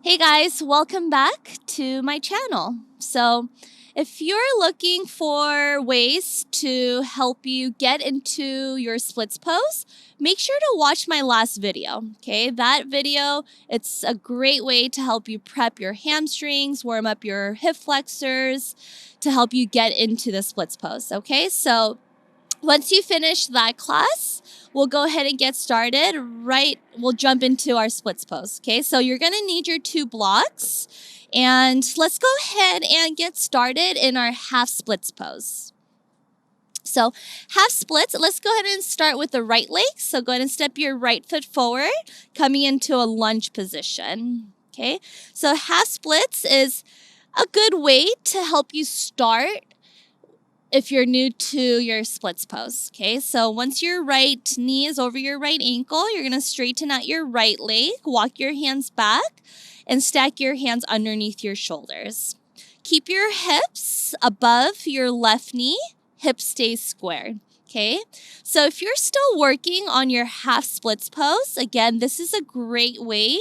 Hey guys, welcome back to my channel. So if you're looking for ways to help you get into your splits pose, make sure to watch my last video, okay? That video, it's a great way to help you prep your hamstrings, warm up your hip flexors, to help you get into the splits pose, okay? So once you finish that class, we'll go ahead and get started. We'll jump into our splits pose, okay? So you're gonna need your 2 blocks, and let's go ahead and get started in our half splits pose. So half splits, let's go ahead and start with the right leg. So go ahead and step your right foot forward, coming into a lunge position, okay? So half splits is a good way to help you start if you're new to your splits pose, okay? So once your right knee is over your right ankle, you're gonna straighten out your right leg, walk your hands back, and stack your hands underneath your shoulders. Keep your hips above your left knee, hip stays squared, okay? So if you're still working on your half splits pose, again, this is a great way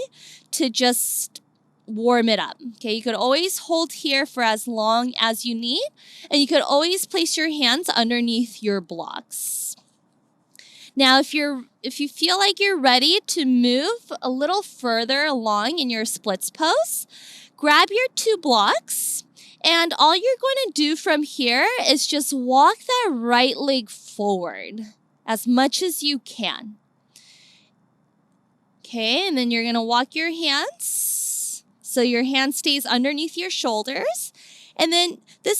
to just warm it up, okay? You could always hold here for as long as you need, and you could always place your hands underneath your blocks. Now, if you feel like you're ready to move a little further along in your splits pose, grab your 2 blocks, and all you're going to do from here is just walk that right leg forward as much as you can. Okay, and then you're going to walk your hands so your hand stays underneath your shoulders. And then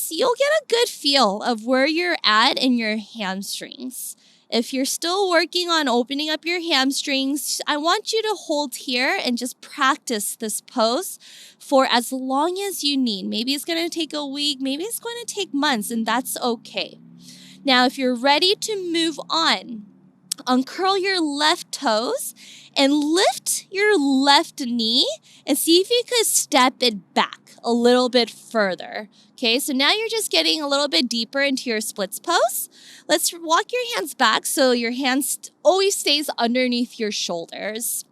you'll get a good feel of where you're at in your hamstrings. If you're still working on opening up your hamstrings, I want you to hold here and just practice this pose for as long as you need. Maybe it's going to take a week, maybe it's going to take months, and that's okay. Now, if you're ready to move on, uncurl your left toes and lift your left knee and see if you could step it back a little bit further. Okay, so now you're just getting a little bit deeper into your splits pose. Let's walk your hands back so your hands always stays underneath your shoulders.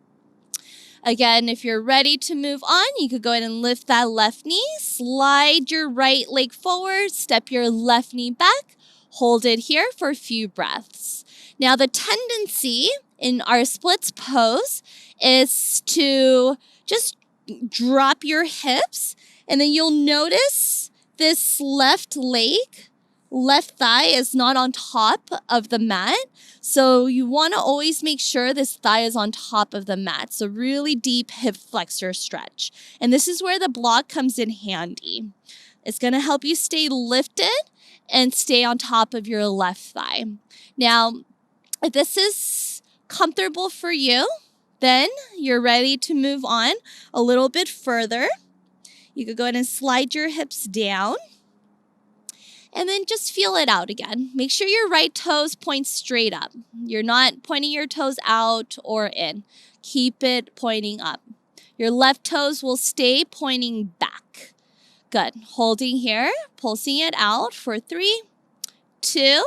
Again, if you're ready to move on, you could go ahead and lift that left knee, slide your right leg forward, step your left knee back, hold it here for a few breaths. Now, the tendency in our splits pose is to just drop your hips, and then you'll notice this left thigh is not on top of the mat. So you want to always make sure this thigh is on top of the mat. So really deep hip flexor stretch. And this is where the block comes in handy. It's going to help you stay lifted and stay on top of your left thigh. Now, if this is comfortable for you, then you're ready to move on a little bit further. You could go ahead and slide your hips down and then just feel it out again. Make sure your right toes point straight up. You're not pointing your toes out or in. Keep it pointing up. Your left toes will stay pointing back. Good. Holding here, pulsing it out for 3, 2,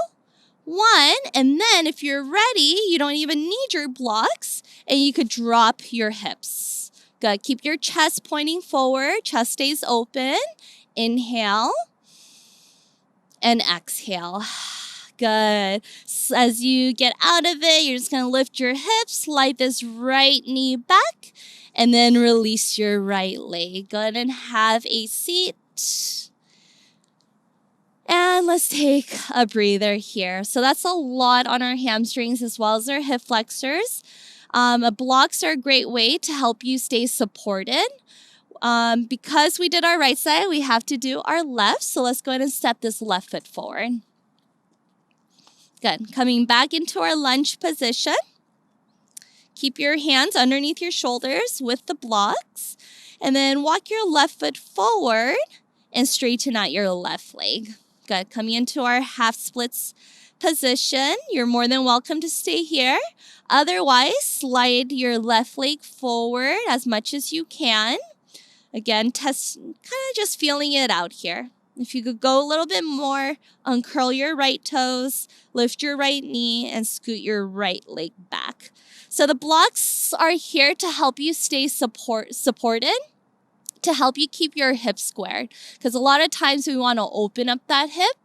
1, and then if you're ready, you don't even need your blocks, and you could drop your hips. Good. Keep your chest pointing forward. Chest stays open. Inhale and exhale. Good. So as you get out of it, you're just going to lift your hips, slide this right knee back, and then release your right leg. Go ahead and have a seat. And let's take a breather here. So that's a lot on our hamstrings as well as our hip flexors. Blocks are a great way to help you stay supported. Because we did our right side, we have to do our left. So let's go ahead and step this left foot forward. Good. Coming back into our lunge position. Keep your hands underneath your shoulders with the blocks. And then walk your left foot forward and straighten out your left leg. Good. Coming into our half splits position. You're more than welcome to stay here. Otherwise, slide your left leg forward as much as you can. Again, kind of just feeling it out here. If you could go a little bit more, uncurl your right toes, lift your right knee, and scoot your right leg back. So the blocks are here to help you stay supported. to help you keep your hips squared. Because a lot of times we want to open up that hip.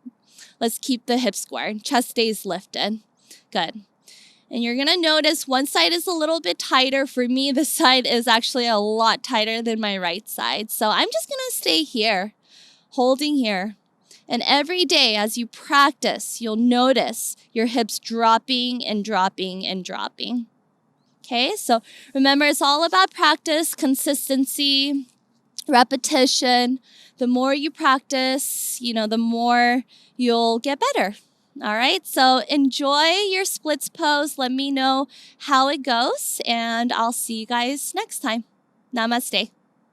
Let's keep the hip squared. Chest stays lifted. Good. And you're going to notice one side is a little bit tighter. For me, this side is actually a lot tighter than my right side. So I'm just going to stay here, holding here. And every day as you practice, you'll notice your hips dropping and dropping and dropping. Okay, so remember, it's all about practice, consistency, repetition. The more you practice, the more you'll get better. All right, so enjoy your splits pose. Let me know how it goes, and I'll see you guys next time. Namaste.